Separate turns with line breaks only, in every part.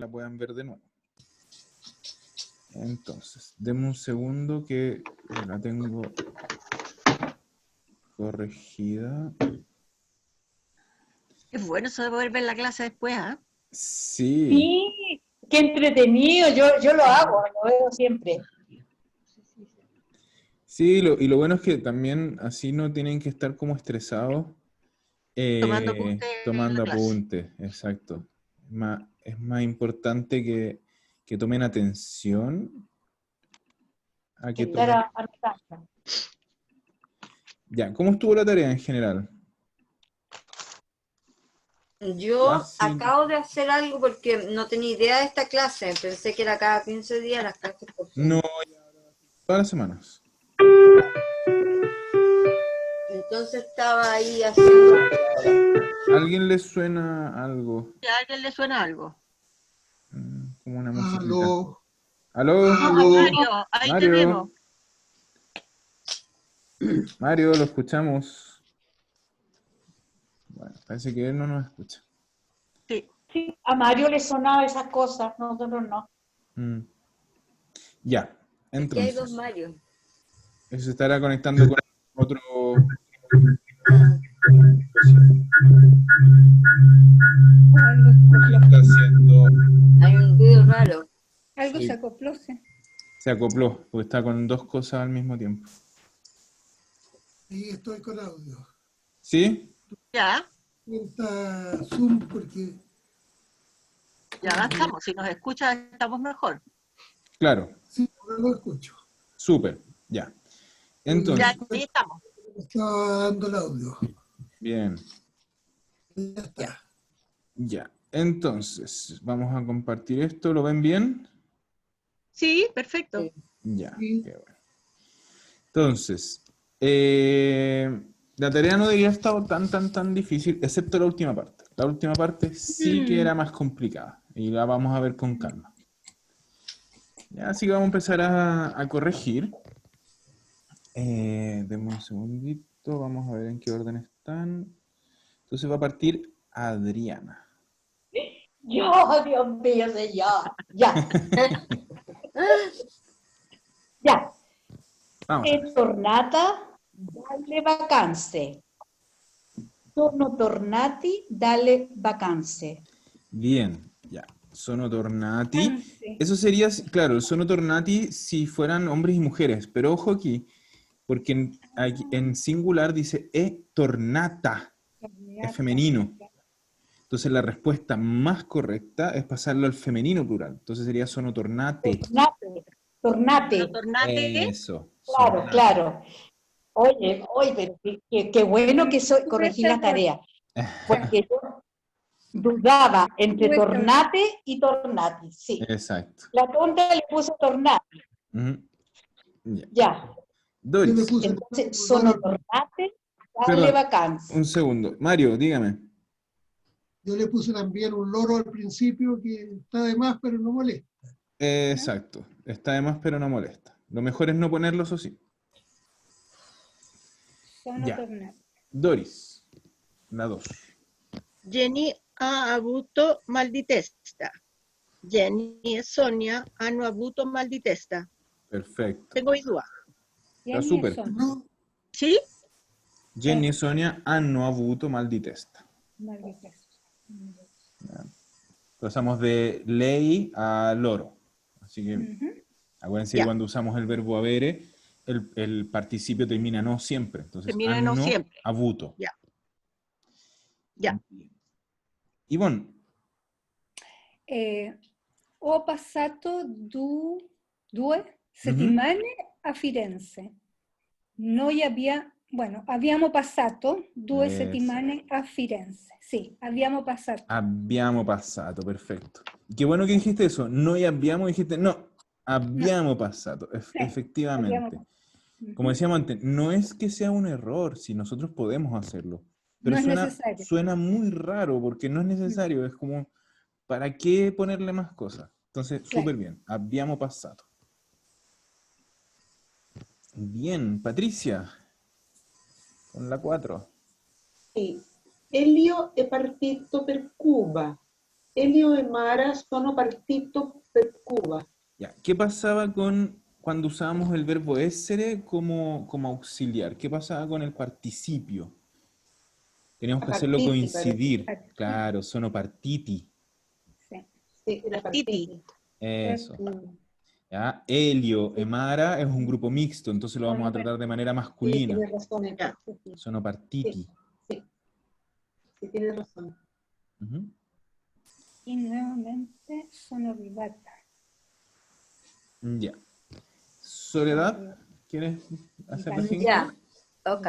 la puedan ver de nuevo. Entonces, denme un segundo que la tengo corregida.
Es bueno eso de poder ver la clase después, ¿ah?
Sí.
Sí, qué entretenido, yo lo hago, lo veo siempre.
Sí, y lo bueno es que también así no tienen que estar como estresados
Tomando apuntes en la
tomando
clase.
apuntes, exacto. Es más importante que tomen atención a que tomen...
Anotando.
Ya, ¿cómo estuvo la tarea en general?
Yo
Fácil.
acabo de hacer algo porque no tenía idea de esta clase. Pensé que era cada 15 días las clases por Zoom.
No, todas las semanas.
Entonces estaba ahí haciendo...
¿A alguien le suena algo?
¿A alguien le suena algo?
Como una musiquita.
Aló.
¿Aló?
Mario, ahí te
Mario.
vemos.
Mario, lo escuchamos. Bueno, parece que él no nos escucha.
Sí.
Sí, a Mario le sonaba esas cosas, nosotros no.
Ya,
Es que hay dos
entonces.
Marios.
Eso se estará conectando con otro... Está haciendo...
Hay un ruido raro.
Algo
Sí.
se acopló, sí.
Se acopló, porque está con dos cosas al mismo tiempo.
Sí, estoy con audio.
¿Sí?
Ya,
Cuenta Zoom porque
ya estamos. Si nos escuchas, estamos mejor.
Claro,
sí, ahora lo escucho.
súper, ya. Entonces,
Ya, ahí estamos.
Estaba dando el audio.
bien,
Ya está.
ya. Entonces, vamos a compartir esto, ¿lo ven bien?
Sí, perfecto.
Sí.
Ya,
Sí.
qué bueno. Entonces, la tarea no debería haber estado tan difícil, excepto la última parte. La última parte sí que era más complicada, y la vamos a ver con calma. Ya, así que vamos a empezar a corregir. Denme un segundito, vamos a ver en qué orden están. Entonces va a partir Adriana.
Yo, Dios mío, señor. Ya. Ya.
Vamos a ver.
Tornata, dalle vacanze. Sono tornati dalle vacanze.
Bien, ya. Sono tornati.
Ah, sí.
Eso sería, claro, el sono tornati si fueran hombres y mujeres. Pero ojo aquí, porque en singular dice e tornata, es femenino. Entonces la respuesta más correcta es pasarlo al femenino plural. Entonces sería sono tornate.
Tornate. Tornate.
Tornate.
Eso.
Claro,
sonate.
claro. Oye, pero qué bueno que corregí la tarea. Porque yo dudaba entre tornate y tornati, sí.
Exacto.
La tonta le puso tornati.
Ujú. Ya.
Ya.
Yo le
Doris,
puse
Entonces, sono tornate dalle
perdón,
vacanze.
un segundo. Mario, dígame.
yo le puse también un loro al principio que está de más, pero no molesta.
Exacto. Está de más, pero no molesta. Lo mejor es no ponerlo, eso sí.
Sono
Ya.
tornati.
Doris, la 2.
Jenny ha avuto mal di testa. Jenny e Sonia hanno avuto mal di testa.
Perfecto.
Tengo mis dudas.
Está súper.
No,
¿Sí?
Jenny e Sonia hanno avuto mal di testa. Pasamos de lei a loro. Así que acuérdense que
Ya.
cuando usamos el verbo avere, el participio termina no siempre. Entonces,
Termina en no
hanno
siempre.
avuto.
Ya. Ya.
Ivonne,
Ho passato due settimane a Firenze. Abbiamo passato 2
Eso.
settimane a Firenze. Sì, abbiamo passato.
abbiamo passato, perfecto. Qué bueno que dijiste eso. No y abbiamo, dijiste no. Abbiamo passato,
Sí,
efectivamente.
abbiamo-
Como decíamos antes, no es que sea un error, si nosotros podemos hacerlo. Pero
No es necesario.
suena muy raro porque no es necesario. Es como, ¿para qué ponerle más cosas? Entonces,
Claro.
súper bien. Abbiamo passato. Bien, Patricia. Con la 4.
Sì. Elio è partito per Cuba. Elio e Mara sono partito per Cuba.
Ya. ¿Qué pasaba cuando usábamos el verbo essere como auxiliar? ¿Qué pasaba con el participio? Teníamos que hacerlo
Partiti,
coincidir.
parece.
Claro, sono partiti.
Sí.
Sì, era partiti.
Eso.
Mm.
¿Ya? Elio e Mara es un grupo mixto, entonces lo vamos a tratar de manera
Sì,
masculina.
tienes razón.
Ya.
Sì,
Sono partiti.
sì, sì, tienes razón.
Ujú.
Y nuevamente sono arrivata.
Ya. Soledad, ¿quieres hacer la
Ya.
cinco?
Ya, ok.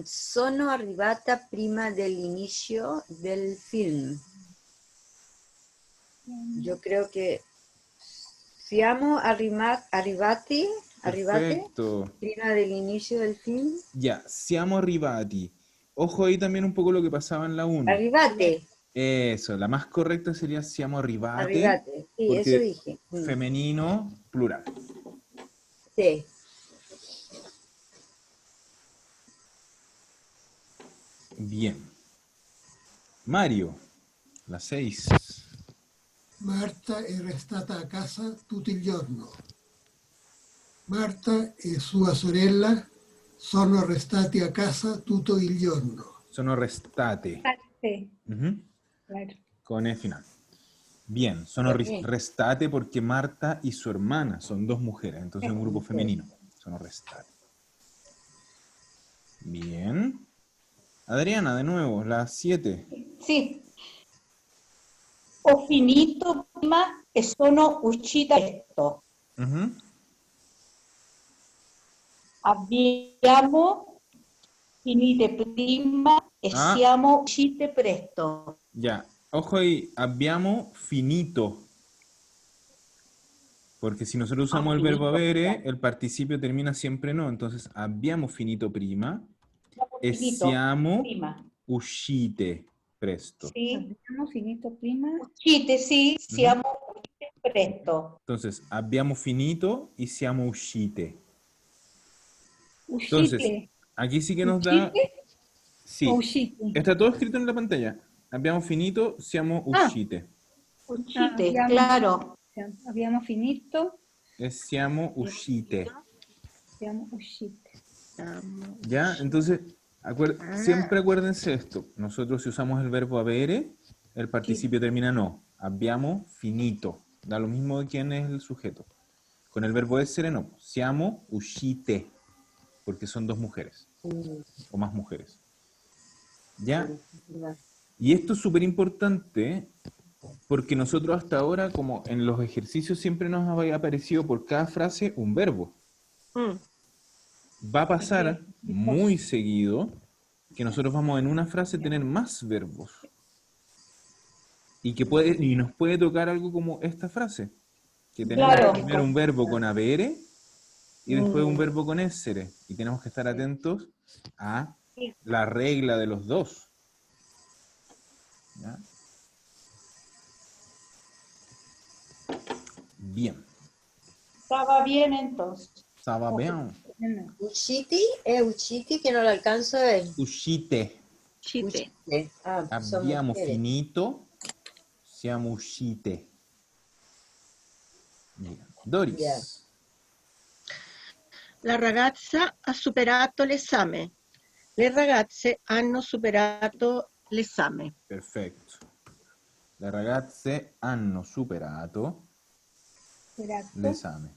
Sono arrivata prima dell'inizio del film. Yo creo que siamo arrivati
Perfecto.
prima dell'inizio del film.
Ya, siamo arrivati. Ojo ahí también un poco lo que pasaba en la 1.
Arrivate,
Eso, la más correcta sería siamo arrivate,
arrivate. Sí, eso
porque
dije.
femenino, plural.
Sí.
Bien. Mario, la 6.
Marta era stata a casa tutto il giorno. Marta e sua sorella sono restati a casa tutto il giorno.
Sono restate.
Sí,
Ujú.
claro.
Con E final. Bien, sono
Bien.
restate porque Marta y su hermana son dos mujeres, entonces es un grupo femenino. Sono restate. Bien. Adriana, de nuevo, la 7.
Sì. Ho finito prima e sono uscita presto.
Ujú.
Abbiamo finito prima e
Ah.
siamo uscite presto.
Ya, ojo ahí, abbiamo finito. Porque si nosotros usamos el verbo
finito,
avere,
claro.
el participio termina siempre no. Entonces, abbiamo finito prima e
Finito
siamo
prima.
uscite presto.
Sì.
Abbiamo finito prima.
Uscite, sì, siamo uscite presto.
Entonces, abbiamo finito y siamo uscite.
Uscite.
Entonces, aquí sí que nos da...
Uscite
Sí,
o uscite.
está todo escrito en la pantalla. Abbiamo finito, siamo uscite.
Uscite,
abbiamo-
claro.
Abbiamo finito,
E siamo uscite.
siamo uscite.
¿Ya? Entonces, siempre acuérdense esto. Nosotros si usamos el verbo avere, el participio termina no. Abbiamo finito. Da lo mismo de quién es el sujeto. Con el verbo essere no. Siamo uscite. Porque son dos mujeres. O más mujeres. ¿Ya? Y esto es súper importante porque nosotros hasta ahora, como en los ejercicios siempre nos había aparecido por cada frase un verbo. Va a pasar muy seguido que nosotros vamos en una frase a tener más verbos. Y nos puede tocar algo como esta frase. Que tenemos
Claro.
primero un verbo con avere y después un verbo con essere. Y tenemos que estar atentos a la regla de los dos. ¿Ya? Bien.
Estaba bien entonces.
Stava bien.
No.
Usciti che non lo alcanzo a ver.
Uscite.
Chite.
Ah, son
Abbiamo
mujeres.
finito. Siamo uscite. Bien. Doris.
Bien.
La ragazza ha superato l'esame. Le ragazze hanno superato l'esame.
Perfetto. Le ragazze hanno superato
Superato.
l'esame.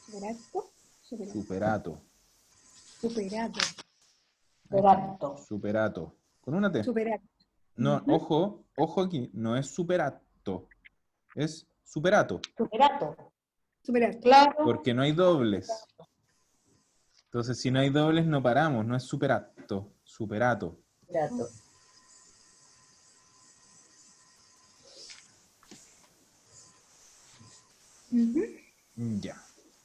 Superato.
Superato.
Superato.
Superato.
Superato. Con una T.
Superato.
No, ojo aquí. No es superato. Es superato.
Superato.
Superato.
Claro.
Porque no hay dobles. Entonces, si no hay dobles, no paramos. No es superato. Superato.
Trato.
Ujú.
Ya.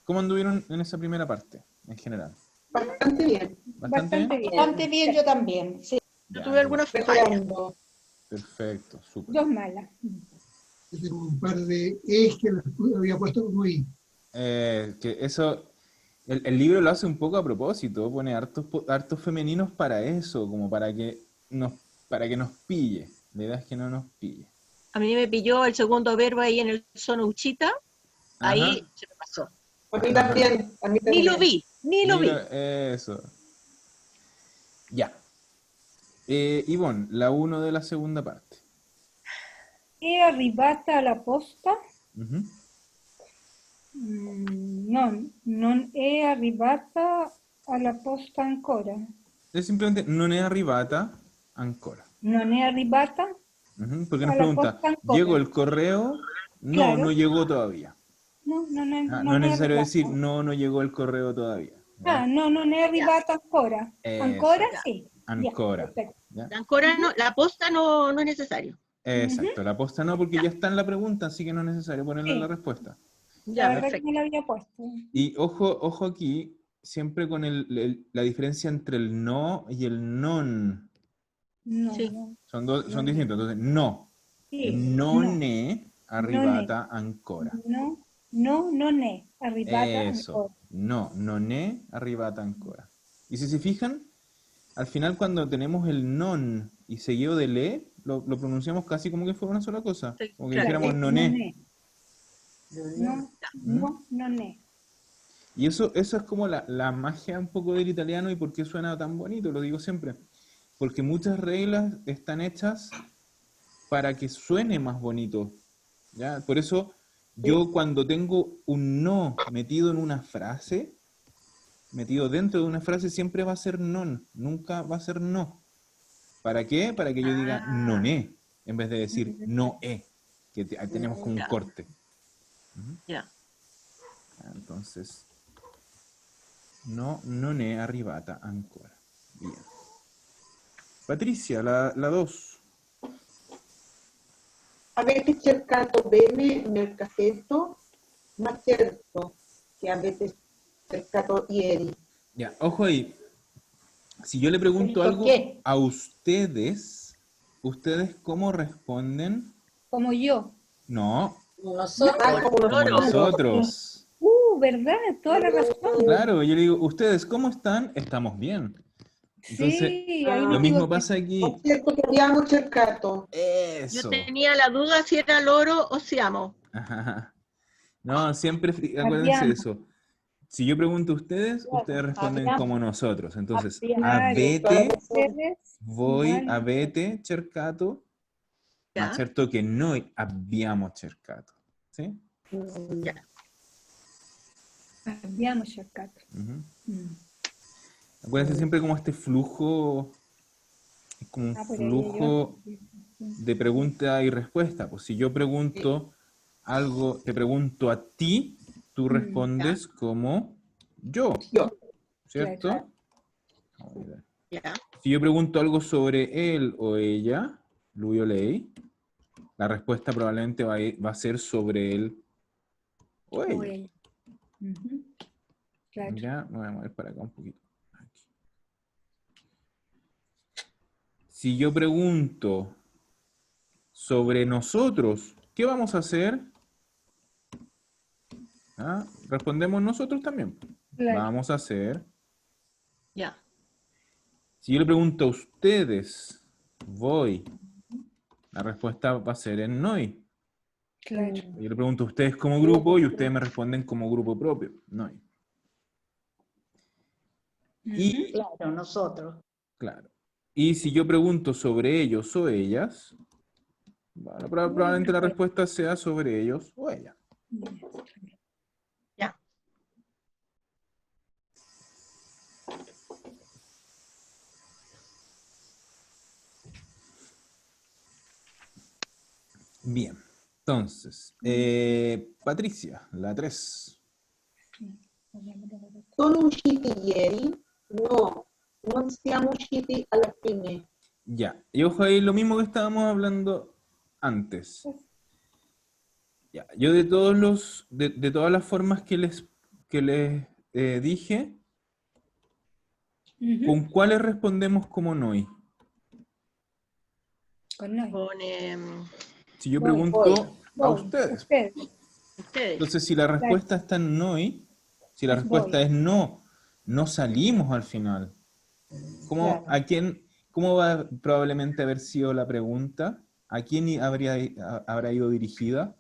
¿Cómo anduvieron en esa primera parte, en general?
Bastante bien.
¿Bastante bien?
Bastante bien, yo también. Sí.
Yo
Ya,
tuve alguna falla.
Mejorando.
perfecto, súper.
Dos malas.
Yo tengo un par de E's que las había puesto como I.
Que eso, el libro lo hace un poco a propósito, pone hartos femeninos para eso, como para que nos pille. La idea es que no nos pille.
A mí me pilló el segundo verbo ahí en el sonuchita, ahí
Ajá.
se me pasó.
A mí también, a mí
Ni lo
también.
vi, ni lo vi.
Mira, eso. Ya. Ivonne, la 1 de la segunda parte.
È arrivata la posta?
Ujú.
Non è arrivata alla posta ancora.
Es simplemente non è arrivata ancora.
Non è arrivata
Ujú, porque nos
alla
pregunta,
posta ancora.
¿llegó el correo? No,
Claro.
no llegó todavía.
No, non è,
No
non
es
è
necesario
arrivata.
decir, no, no llegó el correo todavía. ¿Ya?
Ah, no, non è arrivata ancora.
Eso.
Ancora sì.
Ancora.
Ya, perfecto.
¿Ya?
Ancora no, la posta no es necesario.
Exacto, la posta no, porque ya está en la pregunta, así que no es necesario ponerla en la
Sí.
respuesta.
La
Ya,
verdad que
perfecto.
me la había puesto.
Y ojo aquí, siempre con la diferencia entre el no y el non.
No,
Sí.
no.
Son distintos. Entonces, no.
Sì,
Non
no.
è arrivata ancora.
No, non è arrivata
Eso.
ancora.
No, non è arrivata ancora. Y si se fijan, al final cuando tenemos el non y seguido de le, lo pronunciamos casi como que fuera una sola cosa.
Sí,
Como que
claro.
dijéramos non è.
Non è.
Y eso es como la magia un poco del italiano y por qué suena tan bonito, lo digo siempre. Porque muchas reglas están hechas para que suene más bonito. ¿Ya? Por eso yo cuando tengo un no metido en una frase, metido dentro de una frase, siempre va a ser non, nunca va a ser no. ¿Para qué? Para que yo diga non è, en vez de decir no è, que ahí tenemos como un
Ya.
corte.
Ya.
Entonces, no, non è arrivata ancora. Bien. Patricia, la 2.
Avete cercato bene nel cassetto? Ma certo che avete cercato ieri.
Ya, ojo ahí. Si yo le pregunto
¿Por
algo
qué?
a ustedes, ¿ustedes cómo responden?
Como yo.
No,
Nosotros.
Ah, como
como
nosotros.
nosotros.
¿Verdad? Toda la razón.
Claro, yo le digo, ¿ustedes cómo están? Estamos bien. Entonces,
Sí, ahí
lo
me
lo mismo
equivoqué.
pasa aquí.
Ho certo che abbiamo cercato.
Yo
Eso.
tenía la duda si era loro o siamo.
Ajá. No, siempre acuérdense de
Abbiamo.
eso. Si yo pregunto a ustedes, ustedes responden
habíamos.
como nosotros. Entonces,
Habíamos.
avete,
Ustedes
voi,
igual
avete cercato, ma
Ya.
certo che noi abbiamo cercato. ¿Sí?
Ya.
abbiamo cercato.
Ujú.
Mm.
Acuérdense siempre como este flujo, es como un
Por ahí
flujo
yo-
de pregunta y respuesta. Pues si yo pregunto algo, te pregunto a ti, tú respondes como yo,
Io.
¿cierto?
Claro.
Vamos a ver.
Ya.
Si yo pregunto algo sobre él o ella, lui o lei, la respuesta probablemente va a ser sobre él o ella.
Bueno. Ujú. Claro.
Ya, me voy a mover para acá un poquito. Aquí. Si yo pregunto sobre nosotros, ¿qué vamos a hacer? Ah, respondemos nosotros también.
Claro.
Vamos a hacer.
Ya.
Si yo le pregunto a ustedes, voy, la respuesta va a ser en noi.
Claro.
Yo le pregunto a ustedes como grupo y ustedes me responden como grupo propio. Noi. Y,
Claro, nosotros.
claro. Y si yo pregunto sobre ellos o ellas, bueno, probablemente la respuesta sea sobre ellos o ella.
Ya.
Bien. Entonces, Patricia, la 3.
Sono usciti ieri? No, non siamo usciti alla fine.
Ya. Y ojo ahí, lo mismo que estábamos hablando antes. Ya. Yo de de todas las formas que les dije,
Ujú.
¿con cuáles respondemos como noi?
Con noi.
Con
Si yo
Voy,
pregunto a
Voy.
ustedes.
Ustedes.
ustedes.
Entonces, si la respuesta está en noi, si la
Es
respuesta
voy.
es no, no salimos al final. ¿Cómo,
Claro.
¿Cómo va a probablemente haber sido la pregunta? ¿a quién habrá ido dirigida?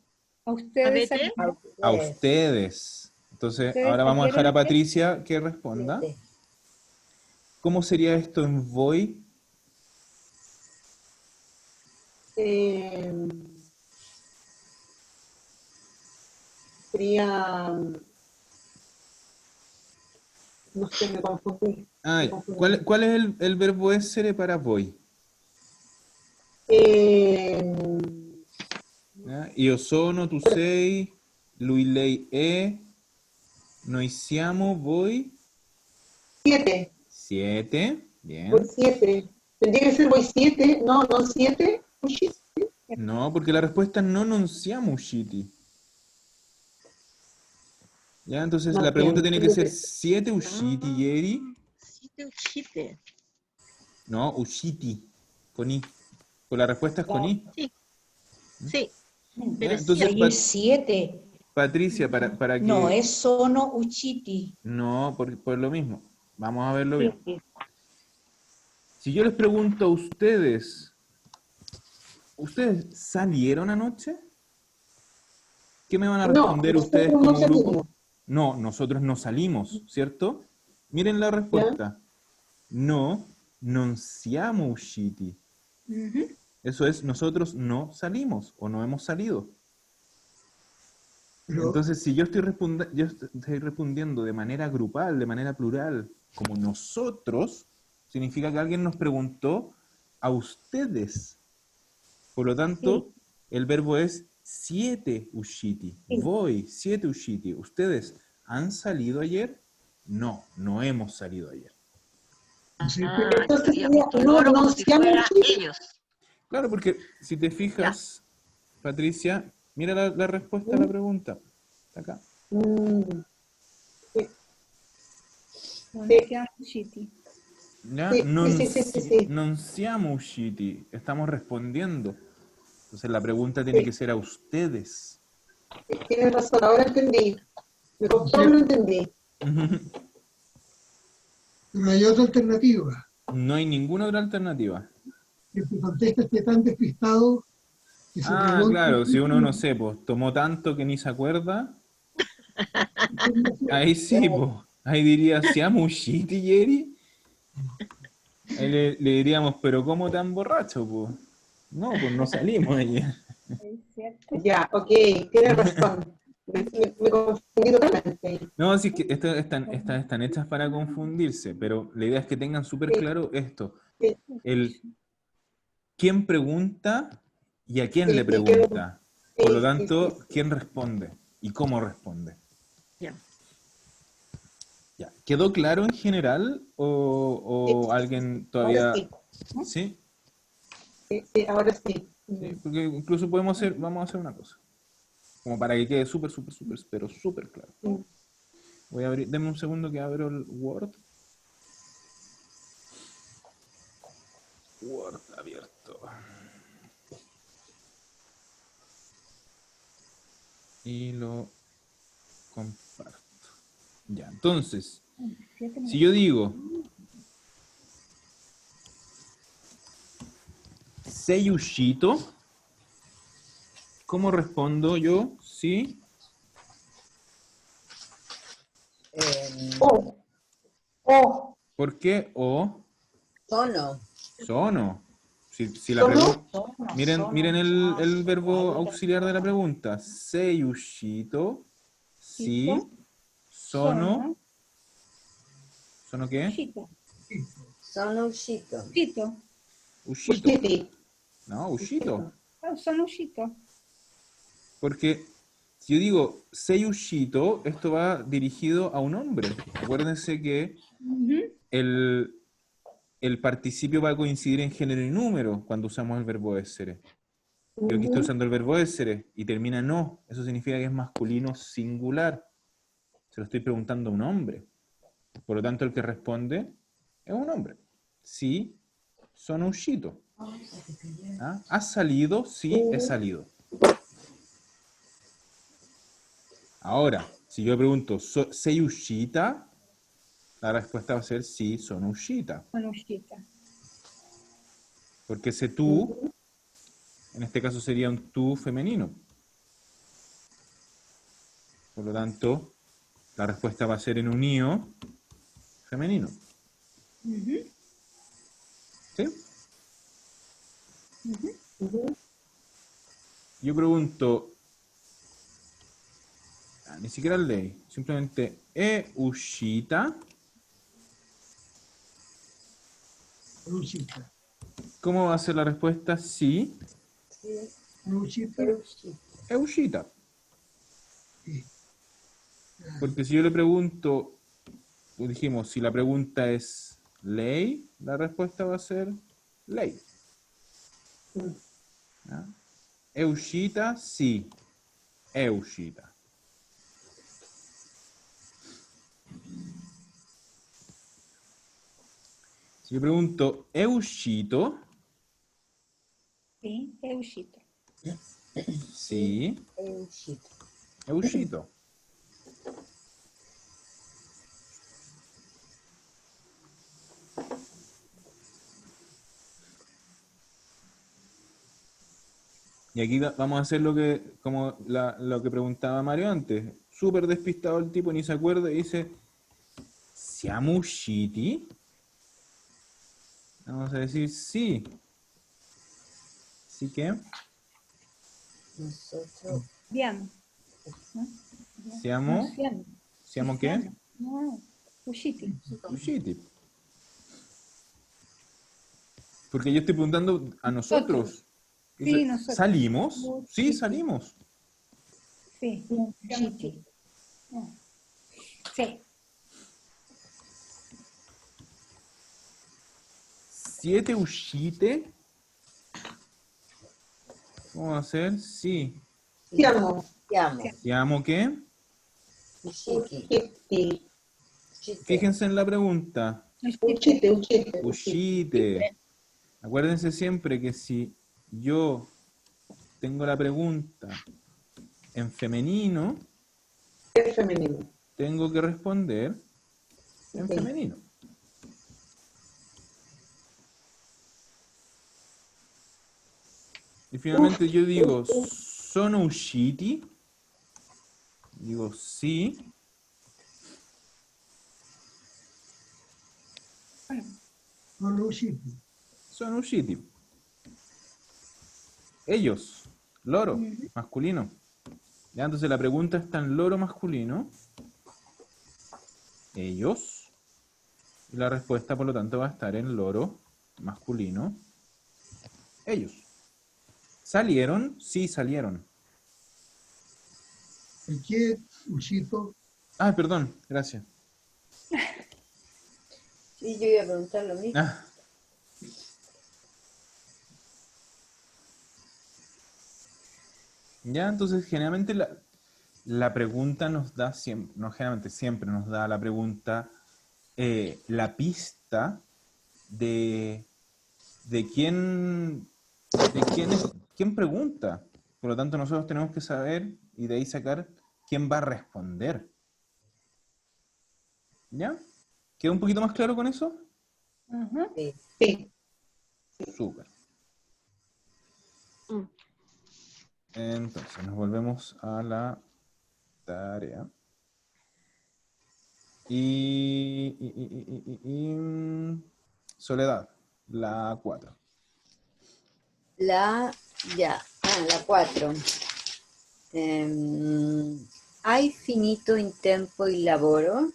A ustedes.
¿A Bete?
A ustedes. Entonces,
¿Ustedes
ahora vamos a dejar a
salieron?
Patricia que responda. ¿Cómo sería esto en voy?
Sería, no sé, me confundí.
Ah, ¿cuál es el verbo essere para voy? ¿Ya? Io sono, tu sei, lui, lei è, noi siamo, voi.
7.
7, bien.
Voy 7. Tendría que ser voy 7. No, no 7.
No, porque la respuesta es no non siamo usciti. Ya, entonces
No
la pregunta tiene que ser
entiendo.
7 usciti ieri.
Siete uscite.
No, usciti, con i. Pues la respuesta es con i.
Sí. Sí.
Ya,
Pero es
entonces,
Ahí es 7.
Patricia, para que...
No, es sono uchiti.
No, por lo mismo. Vamos a verlo
Sí,
bien.
sí.
Si yo les pregunto a ustedes, ¿ustedes salieron anoche? ¿Qué me van a
No,
responder
nosotros
ustedes
no
como
salimos.
grupo? No, nosotros no salimos, ¿cierto? Miren la respuesta. No, non siamo usciti.
Ujú.
Eso es, nosotros no salimos o no hemos salido.
Pero,
Entonces, si yo estoy respondiendo de manera grupal, de manera plural, como nosotros, significa que alguien nos preguntó a ustedes. Por lo tanto, el verbo es siete usciti. Voi, 7 usciti. ¿Ustedes han salido ayer? No, no hemos salido ayer.
sí,
Entonces
Había
sería,
puesto
no,
loro
no
como si
siamo
fuera
usciti.
ellos.
Claro, porque si te fijas, Patricia, mira la respuesta a la pregunta. Está acá.
¿Dónde queda City?
¿Ya?
Sí, sí.
Non siamo usciti. Estamos respondiendo. Entonces la pregunta tiene que ser a ustedes.
Tienes razón, ahora entendí. Me costó, pero entendí.
pero hay otra alternativa.
No hay ninguna otra alternativa.
Que el que contesta esté tan despistado que se
Ah,
pregunte.
claro, si uno, no sé, pues tomó tanto que ni se acuerda, ahí sí, pues. Ahí diría, siamo usciti ieri. Ahí le diríamos, pero ¿cómo tan borracho, pues? No, pues no salimos ayer.
¿Es cierto?
Ya, ok, tienes razón. Me confundí totalmente.
No, sí, es que estas están hechas para confundirse, pero la idea es que tengan súper
Sí.
claro esto.
Sí.
El quién pregunta y a quién
Sí,
le
y
pregunta. Por lo
sí,
tanto,
sí.
quién responde y cómo responde.
Ya.
Ya. ¿Quedó claro en general o alguien todavía...
Ahora
¿Sí?
sí, ahora sí.
Sí, porque incluso vamos a hacer una cosa. Como para que quede súper, pero súper claro. Voy a abrir, denme un segundo que abro el Word. Word abierto. Y lo comparto. Ya, entonces, si yo digo sei uscito, ¿cómo respondo yo? ¿Sí?
O.
¿Por qué? O
Sono.
sono. Si la
¿Sono?
pregunta... Miren el verbo auxiliar de la pregunta. Sei uscito. Sí. Sono. ¿Sono qué?
Chito.
Sono uscito.
Chito.
Uscito.
Usciti.
No, uscito.
Ah, son Ushito.
Porque si yo digo sei uscito, esto va dirigido a un hombre. Acuérdense que el participio va a coincidir en género y número cuando usamos el verbo essere. Yo aquí estoy usando el verbo essere y termina no. Eso significa que es masculino singular. Se lo estoy preguntando a un hombre. Por lo tanto, el que responde es un hombre. Sí, sono uscito. ¿Ah? ¿Has salido? Sí, he salido. Ahora, si yo pregunto, ¿sei uscita? La respuesta va a ser sí, sono uscita.
Son Ushita.
Porque ese tú En este caso sería un tú femenino. Por lo tanto, la respuesta va a ser en un io femenino.
Ujú,
¿Sí?
ujú.
Yo pregunto, ni siquiera ley, simplemente è uscita.
Ruchita.
¿Cómo va a ser la respuesta? Sí,
Ruchita.
è uscita.
Sí.
Porque si yo le pregunto, pues dijimos, si la pregunta es ley, la respuesta va a ser ley. ¿Ya? ¿È uscita? Sí, è uscita. Si yo pregunto, ¿è uscito?
Sí, è uscito.
Sí, è uscito. Y aquí vamos a hacer lo que, como lo que preguntaba Mario antes. Súper despistado el tipo, ni se acuerda, y dice, ¿siamo usciti? Vamos a decir sí. ¿Sí qué?
Abbiamo. No?
Siamo?
No, siamo.
¿Siamo qué?
Siamo. No, usciti.
Usciti. Porque yo estoy preguntando a nosotros.
Sí,
Dice,
nosotros.
¿salimos? Sí,
Usciti.
salimos.
Sì, usciti. Sì.
¿Siete uscite? ¿Cómo va a ser? Sí.
Siamo.
¿Siamo qué?
Usciti.
Fíjense en la pregunta.
Uscite.
Uscite. Acuérdense siempre que si yo tengo la pregunta en femenino,
Es femenino.
tengo que responder en
Sí.
femenino. Y finalmente yo digo, ¿sono usciti? Digo, sí.
Con Ruchita.
Sono usciti. Ellos, loro, masculino. Ya, entonces la pregunta está en loro masculino. Ellos. Y la respuesta, por lo tanto, va a estar en loro masculino. Ellos. ¿Salieron? Sí, salieron.
¿Y qué Uchito?
Ah, perdón, gracias.
Sí, yo iba a preguntar lo mismo.
Ah. Ya, entonces generalmente la pregunta nos da siempre, no generalmente, siempre nos da la pregunta, la pista de quién, quién pregunta. Por lo tanto, nosotros tenemos que saber y de ahí sacar quién va a responder. ¿Ya? ¿Queda un poquito más claro con eso?
Ajá.
Sí.
Súper.
Mm.
Entonces, nos volvemos a la tarea. Soledad, la 4.
La 4. Hai finito in tempo il lavoro?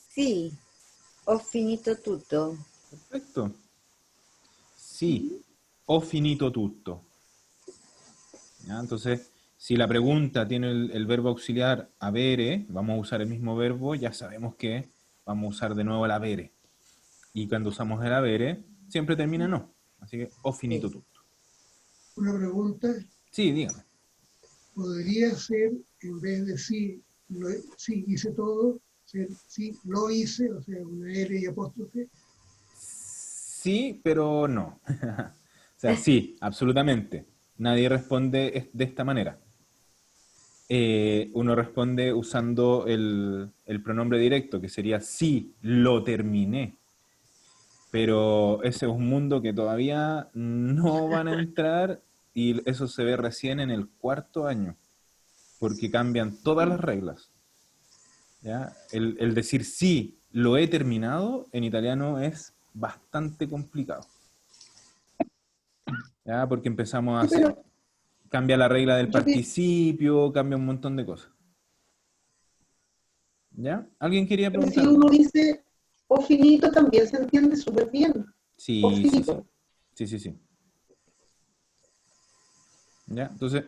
Sì, ho finito tutto.
Perfecto. Sí, ho finito tutto. ¿Ya? Entonces, si la pregunta tiene el verbo auxiliar avere, vamos a usar el mismo verbo, ya sabemos que vamos a usar de nuevo el avere. Y cuando usamos el avere, siempre termina no. Así que ho finito tutto.
Una pregunta,
Sí, dígame.
¿podría ser, en vez de sí hice todo, ser sí lo hice, o sea, una R y apóstrofe?
Sí, pero no. O sea, sí, absolutamente. Nadie responde de esta manera. Uno responde usando el pronombre directo, que sería sí, lo terminé. Pero ese es un mundo que todavía no van a entrar y eso se ve recién en el 4.º año, porque cambian todas las reglas. ¿Ya? El decir sí, lo he terminado, en italiano es bastante complicado. ¿Ya? Porque empezamos a hacer,
Pero
cambia la regla del
yo vi-
participio, cambia un montón de cosas. ¿Ya? ¿Alguien quería
pero si
preguntar?
uno dice o finito también se entiende súper bien. O
Sí, sí, sí.
finito.
Sí, sí, sí. ¿Ya? Entonces,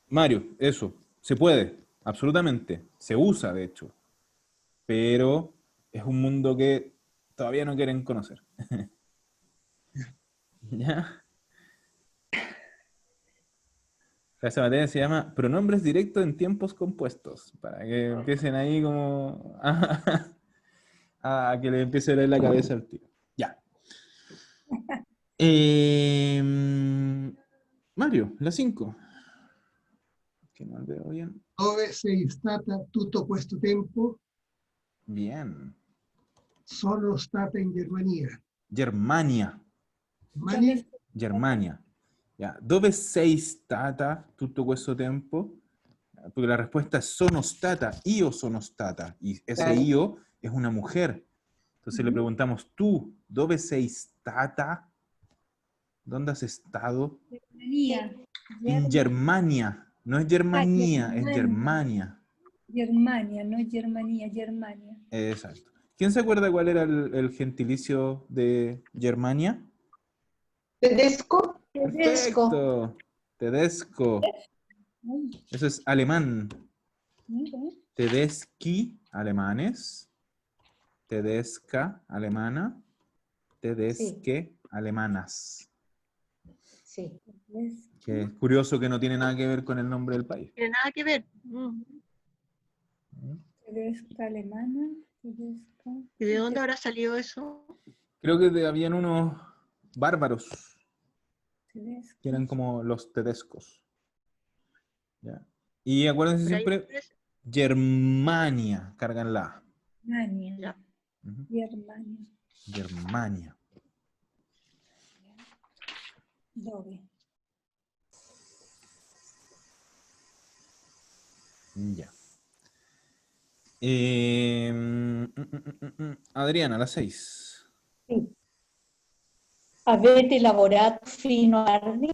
Mario, eso, se puede, absolutamente. Se usa, de hecho. Pero es un mundo que todavía no quieren conocer. ¿Ya? Esa materia se llama pronombres directos en tiempos compuestos, para que empiecen ahí como a que le empiece a leer la cabeza al tío. Ya. Mario, la 5. Que no veo bien.
Dove sei stata tutto questo tempo?
Bien.
Sono stata in Germania.
Germania.
Germania?
Germania. Ya. Dove sei stata tutto questo tempo? Porque la respuesta es sono stata, io sono stata. Y ese
Claro.
io es una mujer. Entonces le preguntamos, tú, ¿dove sei stata? ¿Dónde has estado?
Germania.
En Germania. No es Germania, es
Germania.
Germania.
Germania, no Germania, Germania.
Exacto. ¿Quién se acuerda cuál era el gentilicio de Germania?
Tedesco,
Tedesco.
Perfecto. Tedesco.
Ay,
Eso es alemán.
mira.
Tedeschi, alemanes. Tedesca, alemana. Tedesque, alemanas.
Sí.
Que es curioso que no tiene nada que ver con el nombre del país.
Tiene nada que ver.
Tedesca alemana. Tedesca.
¿Y de dónde habrá salido eso?
Creo que habían unos bárbaros
Tedesca.
que eran como los tedescos. ¿Ya? Y acuérdense
Por ahí
siempre,
aparece.
Germania, cargan la A.
Germania.
Ya.
Ujú.
Germania.
Germania.
Dove.
Ya. Adriana, la 6.
Sì. Avete lavorato fino a tardi?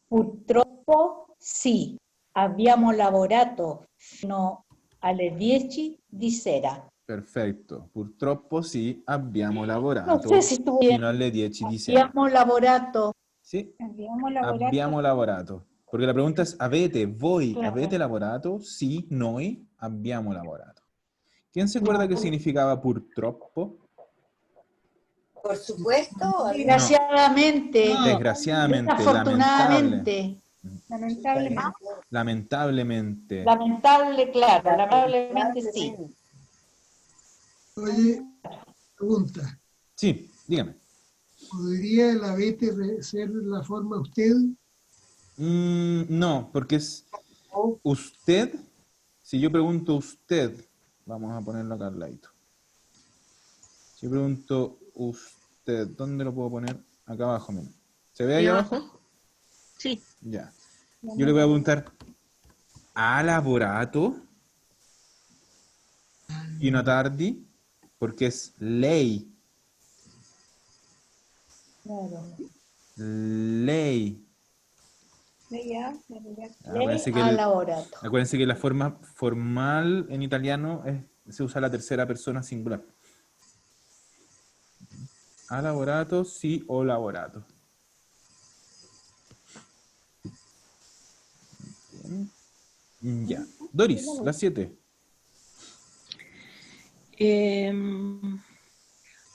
Purtroppo sì, abbiamo lavorato fino alle 10 di sera.
Perfetto. Purtroppo sì, abbiamo
Non
lavorato
so se tu
fino alle 10 di sera.
abbiamo lavorato.
Sì,
Abbiamo lavorato.
abbiamo lavorato. Porque la pregunta es, ¿avete, voi,
Claro.
avete lavorato? Sì, noi abbiamo lavorato. ¿Quién se acuerda qué significaba purtroppo?
Por supuesto,
Desgraciadamente,
No.
Desgraciadamente,
desafortunadamente,
Lamentablemente.
lamentablemente.
lamentable, claro, lamentablemente sí.
Oye, pregunta.
Sí, dígame.
¿Podría el avete ser la forma usted?
No, porque es usted. Si yo pregunto usted, vamos a ponerlo acá al ladito. Si yo pregunto usted, ¿dónde lo puedo poner? Acá abajo, mira. ¿Se ve ahí
¿Ahí
abajo?
abajo? Sí.
Ya. Yo le voy a preguntar, ¿ha lavorato fino a tardi? Porque es lei.
Claro.
Lei.
Ella, lavorato.
Acuérdense que,
Ha lavorato.
acuérdense que la forma formal en italiano se usa la tercera persona singular. Ha lavorato, sí o lavorato. Bien. Ya. Doris, la 7.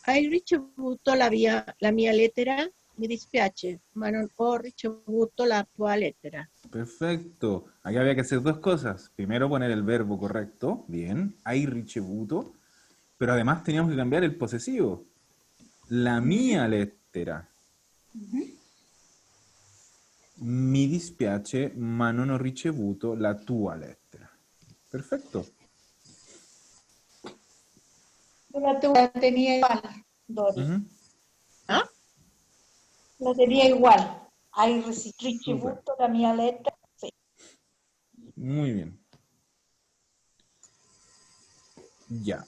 Hai ricevuto la mia lettera? Mi dispiace, ma non ho ricevuto la tua lettera.
Perfecto. Aquí había que hacer dos cosas. Primero poner el verbo correcto. Bien. Hai ricevuto. Pero además teníamos que cambiar el posesivo. La mia lettera. Mi dispiace, ma non ho ricevuto la tua lettera. Perfecto.
La tenía igual, Dori.
Ujú.
La tenía igual. Hay richibuto, la mia letra. Sí.
Muy bien. Ya.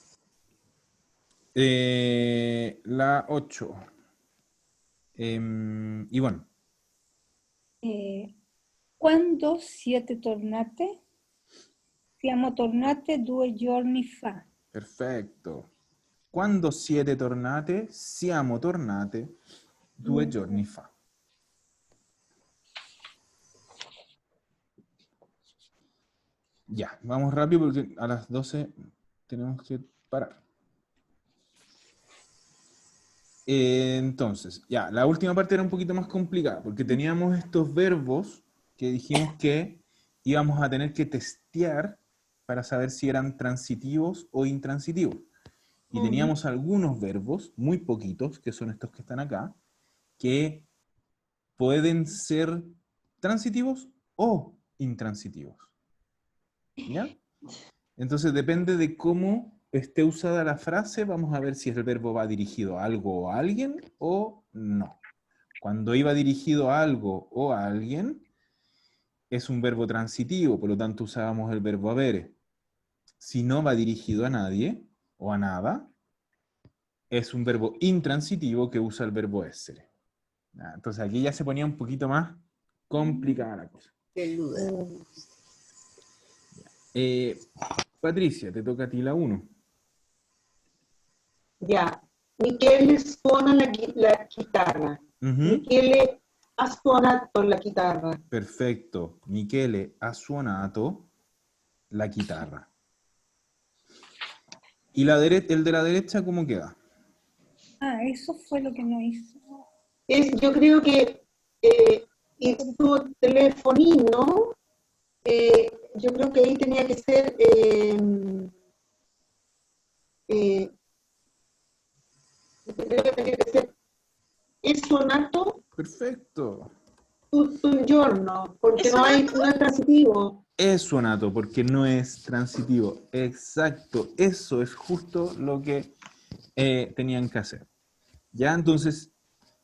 La 8. Y bueno,
Quando siete tornate? Siamo tornate 2 giorni fa.
perfetto. Quando siete tornate? Siamo tornate 2 giorni fa. Ya, vamos rápido porque a las 12 tenemos que parar. Entonces, ya, la última parte era un poquito más complicada porque teníamos estos verbos que dijimos que íbamos a tener que testear para saber si eran transitivos o intransitivos. Y teníamos algunos verbos, muy poquitos, que son estos que están acá, que pueden ser transitivos o intransitivos. ¿Ya? Entonces depende de cómo esté usada la frase, vamos a ver si el verbo va dirigido a algo o a alguien o no. Cuando iba dirigido a algo o a alguien, es un verbo transitivo, por lo tanto usábamos el verbo avere. Si no va dirigido a nadie o a nada, es un verbo intransitivo que usa el verbo essere. Entonces aquí ya se ponía un poquito más complicada la cosa. Patricia, te toca a ti la 1.
Ya. Michele suona la chitarra. Michele ha suonato la chitarra.
Perfetto. Michele ha suonato la chitarra. ¿Y el de la derecha cómo queda?
Eso fue lo que no hizo.
Yo creo que y su telefonino, yo creo que ahí tenía que ser creo que tenía que ser es suonato
Perfecto.
tutto il giorno, porque no es transitivo.
Es suonato porque no es transitivo. Exacto. Eso es justo lo que tenían que hacer. Ya, entonces,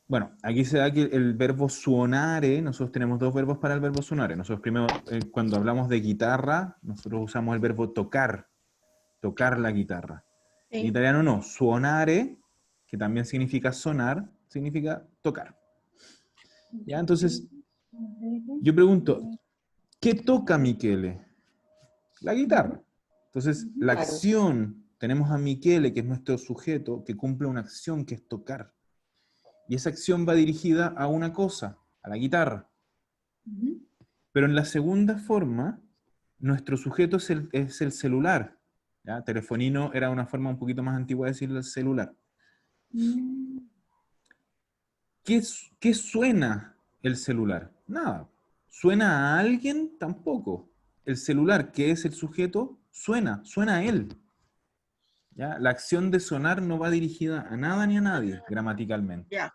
bueno, aquí se da que el verbo suonare, nosotros tenemos dos verbos para el verbo suonare. Nosotros primero, cuando hablamos de guitarra, nosotros usamos el verbo tocar la guitarra. En italiano no, suonare, que también significa sonar, significa tocar. Ya, entonces, yo pregunto, ¿qué toca Michele? La guitarra. Entonces, la acción, tenemos a Michele, que es nuestro sujeto, que cumple una acción que es tocar. Y esa acción va dirigida a una cosa, a la guitarra. Pero en la segunda forma, nuestro sujeto es el celular. ¿Ya? Telefonino era una forma un poquito más antigua de decirle el celular. ¿Qué suena el celular? Nada. ¿Suena a alguien? Tampoco. El celular, que es el sujeto, suena a él. ¿Ya? La acción de sonar no va dirigida a nada ni a nadie, gramaticalmente.
Ya.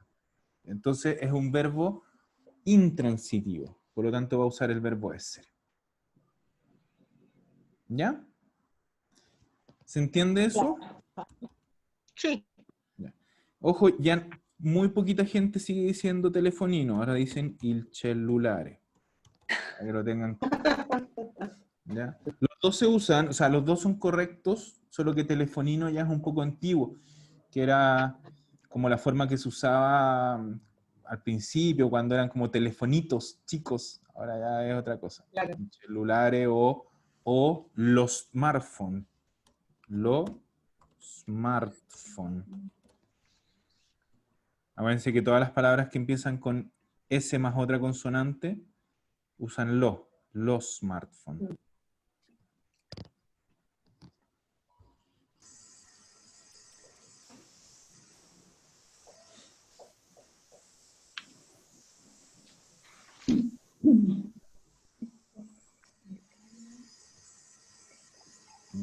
Entonces es un verbo intransitivo. Por lo tanto va a usar el verbo essere. ¿Ya? ¿Se entiende eso?
Sí.
Ya. Ojo, ya muy poquita gente sigue diciendo telefonino. Ahora dicen il cellulare. Para que lo tengan. ¿Ya? Los dos se usan, o sea, los dos son correctos, solo que telefonino ya es un poco antiguo, que era como la forma que se usaba al principio, cuando eran como telefonitos chicos. Ahora ya es otra cosa.
Claro.
Celulares o los smartphones. Los smartphones. Acuérdense que todas las palabras que empiezan con S más otra consonante usan los smartphones.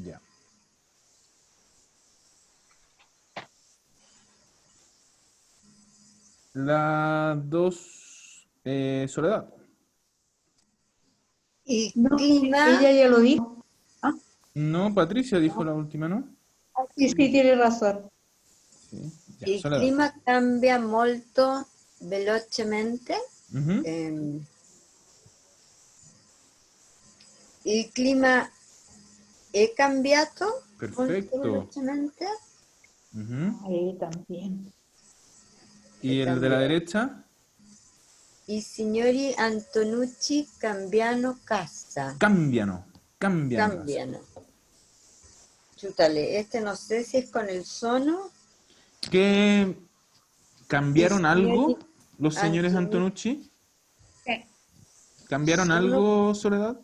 Ya. La 2, Soledad.
Y
No,
clima,
ella ya lo dijo.
No, Patricia dijo la última, ¿no?
Y sí, tiene razón.
Sí. Ya,
Il
Soledad.
clima cambia molto velocemente.
Ujú.
Il clima è cambiato molto
Perfecto.
velocemente.
Ujú.
Ahí también.
¿Y
È
el de la
cambiato.
derecha?
I signori Antonucci cambiano casa.
Cambiano. Cambiano.
Cambiano. Chútale, este no sé si es con el sono.
¿Qué cambiaron
I
algo
signori
los señores
Antonucci
Antonucci?
Sí.
¿Cambiaron
sono
algo, Soledad?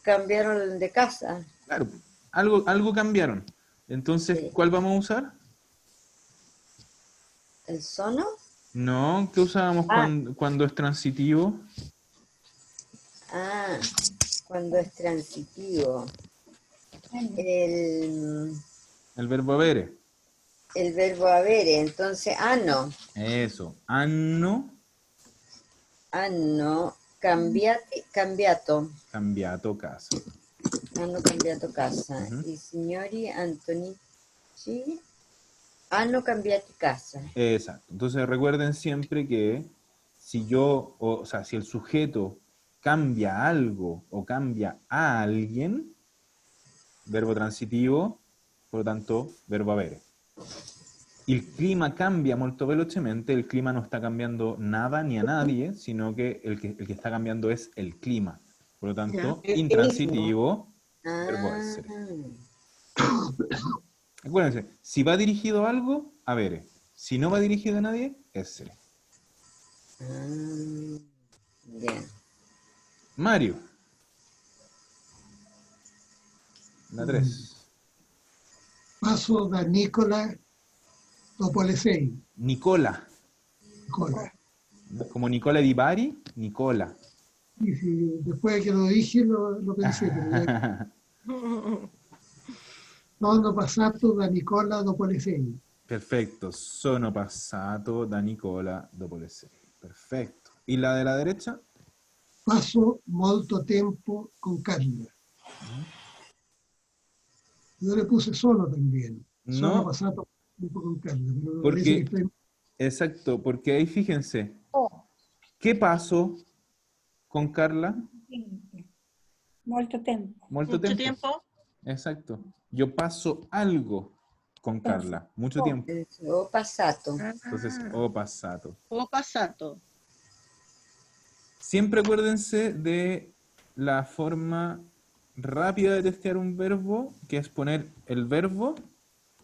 cambiaron de casa.
Claro, algo cambiaron. Entonces,
Sí.
¿cuál vamos a usar?
¿El sono?
No, ¿qué usábamos
Ah.
cuando es transitivo?
Ah, cuando es transitivo. El
El verbo avere.
verbo avere, entonces anno.
Eso. Hanno
Hanno cambiato.
cambiato casa.
Hanno cambiato casa.
Ujú.
I signori Antonici hanno cambiato casa.
Exacto. Entonces recuerden siempre que si si el sujeto cambia algo o cambia a alguien, verbo transitivo, por lo tanto, verbo avere. Il clima cambia molto velocemente, el clima no está cambiando nada ni a nadie, sino que el que está cambiando es el clima. Por lo tanto,
Ya, el
intransitivo, verbo
Ah,
essere. Acuérdense, si va dirigido a algo, avere. Si no va dirigido a nadie, essere.
bien.
Mario. La 3.
Passo da Nicola dopo le 6.
Nicola.
Nicola.
Como Nicola di Bari, Nicola.
Y si después que lo dije lo pensé, pero ya sono passato da Nicola dopo le 6.
Perfecto. Sono passato da Nicola dopo le 6. Perfecto. ¿Y la de la derecha?
Passo molto tempo con Carla. Yo le puse sono también. Sono
No,
passato tiempo con Carla, pero me parece que
porque,
está
exacto, porque ahí fíjense,
Oh,
¿qué pasó con Carla?
molto tempo.
Mucho
Mucho
tiempo.
tiempo.
Exacto. Yo paso algo con Carla, mucho tiempo.
Ho passato.
Entonces, ho passato.
Ho passato.
Siempre acuérdense de la forma rápida de testear un verbo, que es poner el verbo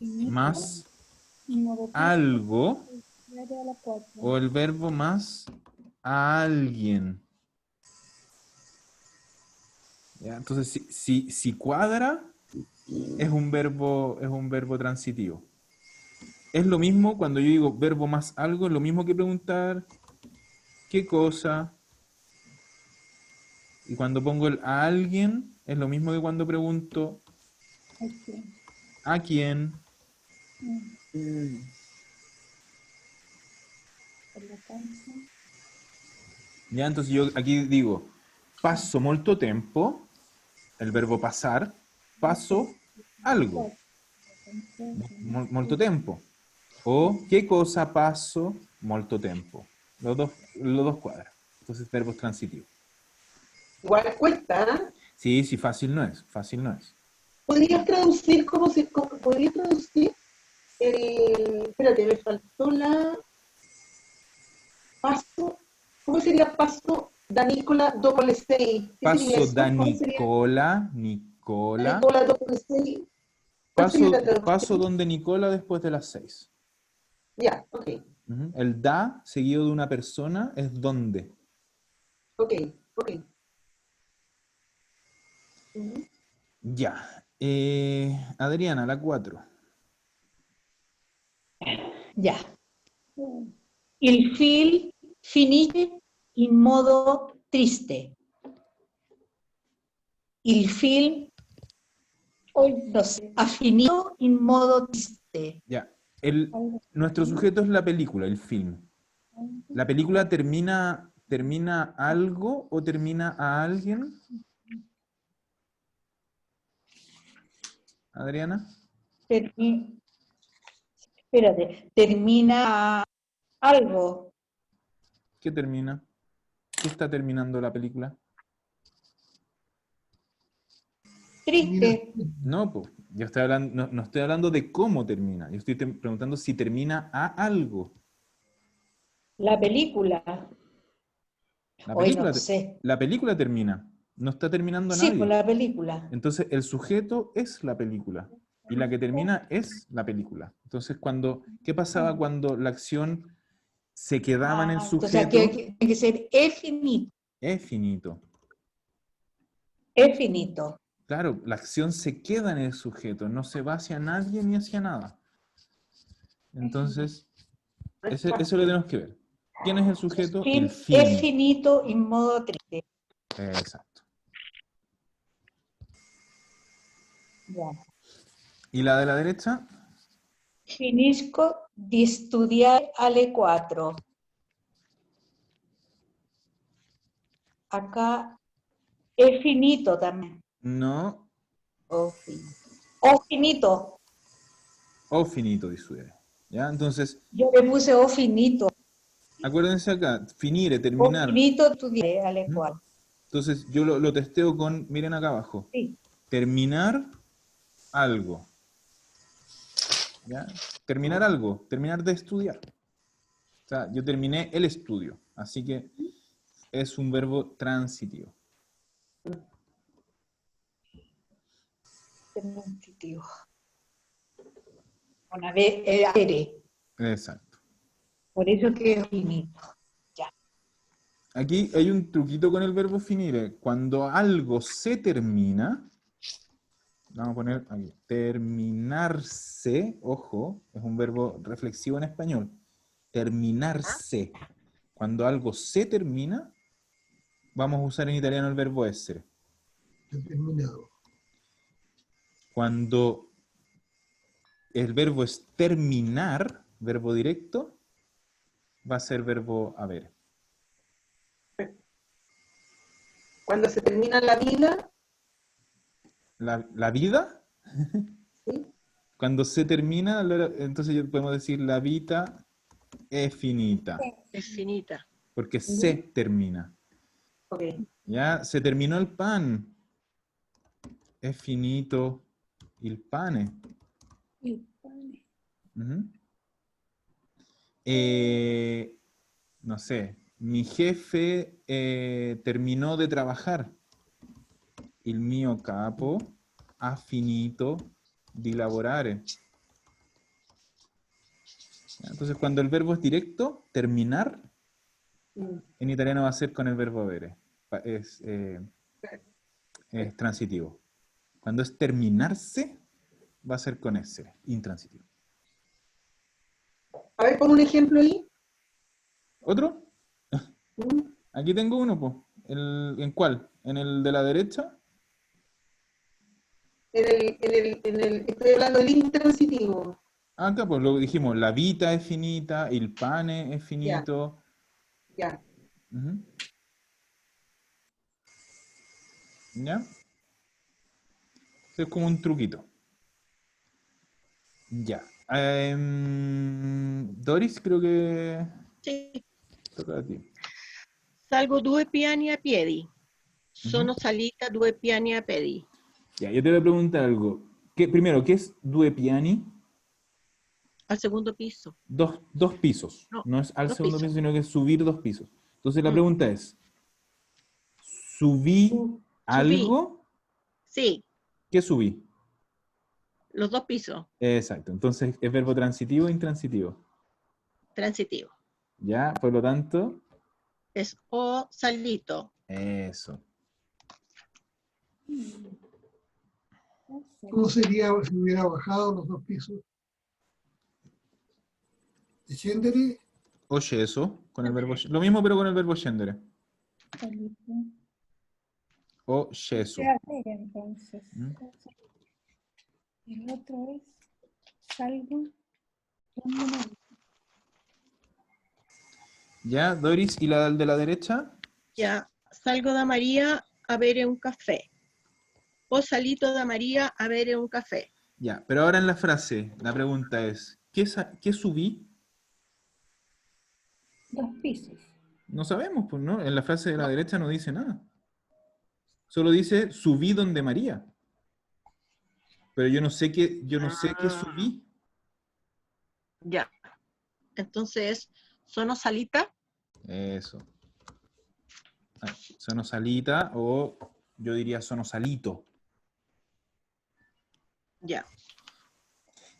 más algo o el verbo más a alguien. ¿Ya? Entonces, si cuadra, es un verbo transitivo. Es lo mismo cuando yo digo verbo más algo, es lo mismo que preguntar qué cosa. Y cuando pongo el a alguien, es lo mismo que cuando pregunto a quién. Ya, entonces yo aquí digo, passo molto tempo, el verbo pasar, passo algo, molto tempo. O qué cosa passo molto tempo. Los dos cuadran. Entonces, verbos transitivos.
Igual cuesta, ¿eh?
Sí, sí, fácil no es, fácil no es.
¿Podrías traducir podrías traducir espérate, me faltó la paso, ¿cómo sería paso da Nicola dopo le 6? ¿Qué sería
Passo
eso?
da
¿Cómo sería
Nicola,
Nicola dopo le 6? ¿Cuál sería la traducción?
paso donde Nicola después de las 6.
Ya, ok,
Ujú. El da seguido de una persona es donde.
ok. Ujú.
Ya. Adriana, la 4.
Ya. Il film finisce in modo triste. Il film ha finito in modo triste.
Ya. Nuestro sujeto es la película, el film. ¿La película termina algo o termina a alguien? Adriana.
Espérate, termina algo.
¿Qué termina? ¿Qué está terminando la película?
Triste.
No, pues, yo estoy hablando, no estoy hablando de cómo termina. Yo estoy preguntando si termina a algo.
La película.
La
Hoy
película,
no sé.
la película termina. No está terminando
Sí, por
nadie.
la película.
Entonces, el sujeto es la película. Y la que termina es la película. Entonces, ¿qué pasaba cuando la acción se quedaba en el
Entonces
sujeto?
aquí tiene que ser es finito.
Es finito.
Es finito.
Claro, la acción se queda en el sujeto, no se va hacia nadie ni hacia nada. Entonces, eso lo tenemos que ver. ¿Quién es el sujeto? El
Es
fin.
finito en modo triste.
Exacto.
Ya.
¿Y la de la derecha?
Finisco di studiare alle 4. Acá es finito también.
No.
O finito.
O finito di suere. ¿Ya? Entonces,
Yo le puse o finito.
acuérdense acá, finire,
O
terminar.
finito studiare alle 4.
Entonces, yo lo testeo con, miren acá abajo.
Sí.
Terminar algo. ¿Ya? Terminar algo, terminar de estudiar. O sea, yo terminé el estudio, así que es un verbo transitivo.
Transitivo. Una vez aire.
Exacto.
Por eso que es finito. Ya.
Aquí hay un truquito con el verbo finire. Cuando algo se termina, vamos a poner aquí, terminarse, ojo, es un verbo reflexivo en español. Terminarse. Cuando algo se termina, vamos a usar en italiano el verbo essere.
Determinado.
Cuando el verbo es terminar, verbo directo, va a ser verbo haber.
Cuando se termina la vida,
¿La vida?
¿sí?
Cuando se termina, entonces podemos decir la vita è finita,
Es finita.
porque se termina.
Ok.
¿Ya? Se terminó el pan. È finito il pane. Ujú. No sé, mi jefe terminó de trabajar. Il mio capo ha finito di lavorare. Entonces, cuando el verbo es directo, terminar, en italiano va a ser con el verbo avere. Es transitivo. Cuando es terminarse, va a ser con essere, intransitivo.
A ver, pon un ejemplo ahí.
¿Otro? Aquí tengo uno, pues. ¿En cuál? ¿En el de la derecha?
Estoy hablando del intransitivo.
Acá, pues lo dijimos, la vita es finita, il pane es finito.
Ya.
Ujú. ¿Ya? Es como un truquito. Ya. Doris, creo que
Sí.
toca a ti.
Salgo 2 piani a piedi. Sono salita 2 piani a piedi.
Ya, yo te voy a preguntar algo. Primero, ¿qué es due piani?
Al segundo piso.
Dos pisos.
No,
No es al
dos
segundo
pisos.
piso, sino que es subir 2 pisos. Entonces la pregunta es, ¿subí algo?
Sí,
¿Qué subí?
los 2 pisos.
Exacto. Entonces es verbo transitivo e intransitivo.
Transitivo.
Ya, por lo tanto,
Es o salito.
eso.
¿Cómo sería si hubiera bajado los 2 pisos? Scendere,
O sceso, con el verbo lo mismo pero con el verbo scendere. O sceso.
Entonces.
¿Mm?
El otro es salgo. ¿Dónde
Ya, Doris, ¿y la de la derecha?
Ya, salgo da María a bere un café. O salito da María a bere un café.
Ya, pero ahora en la frase, la pregunta es, ¿qué subí?
2 pisos.
No sabemos, pues, ¿no? En la frase de la
No.
derecha no dice nada. Solo dice, subí donde María. Pero yo no sé qué subí.
Ya. Entonces, ¿sono salita?
Eso. Ah, sono salita o yo diría sono salito.
Ya.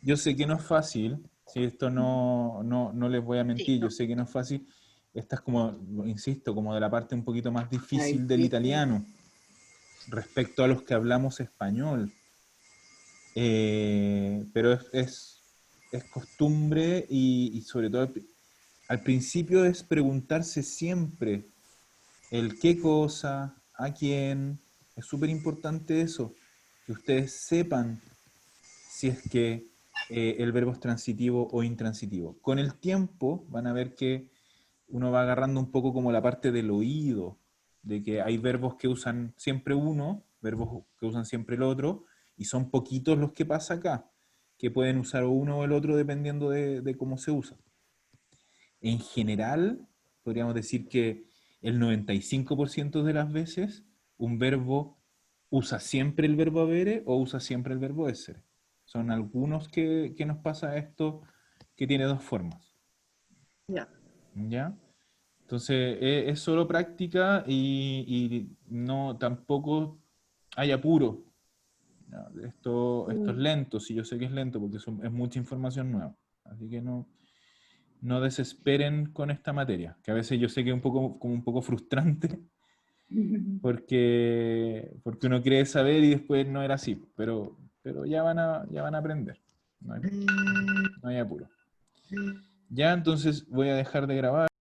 Yo sé que no es fácil, si esto no les voy a mentir,
Sí, no.
yo sé que no es fácil. Esta es como, insisto, como de la parte un poquito más difícil
Ay,
del
sí.
italiano respecto a los que hablamos español. Pero es costumbre y sobre todo al principio es preguntarse siempre el qué cosa, a quién. Es súper importante eso, que ustedes sepan si es que el verbo es transitivo o intransitivo. Con el tiempo van a ver que uno va agarrando un poco como la parte del oído, de que hay verbos que usan siempre uno, verbos que usan siempre el otro, y son poquitos los que pasa acá, que pueden usar uno o el otro dependiendo de cómo se usa. En general, podríamos decir que el 95% de las veces un verbo usa siempre el verbo habere o usa siempre el verbo essere. Son algunos que nos pasa esto que tiene dos formas.
Ya.
¿Ya? Entonces, es solo práctica y no tampoco hay apuro. ¿Ya? Esto es lento, sí, yo sé que es lento porque es mucha información nueva. Así que no desesperen con esta materia, que a veces yo sé que es como un poco frustrante porque uno cree saber y después no era así, pero ya van a aprender. No hay apuro. Ya, entonces voy a dejar de grabar.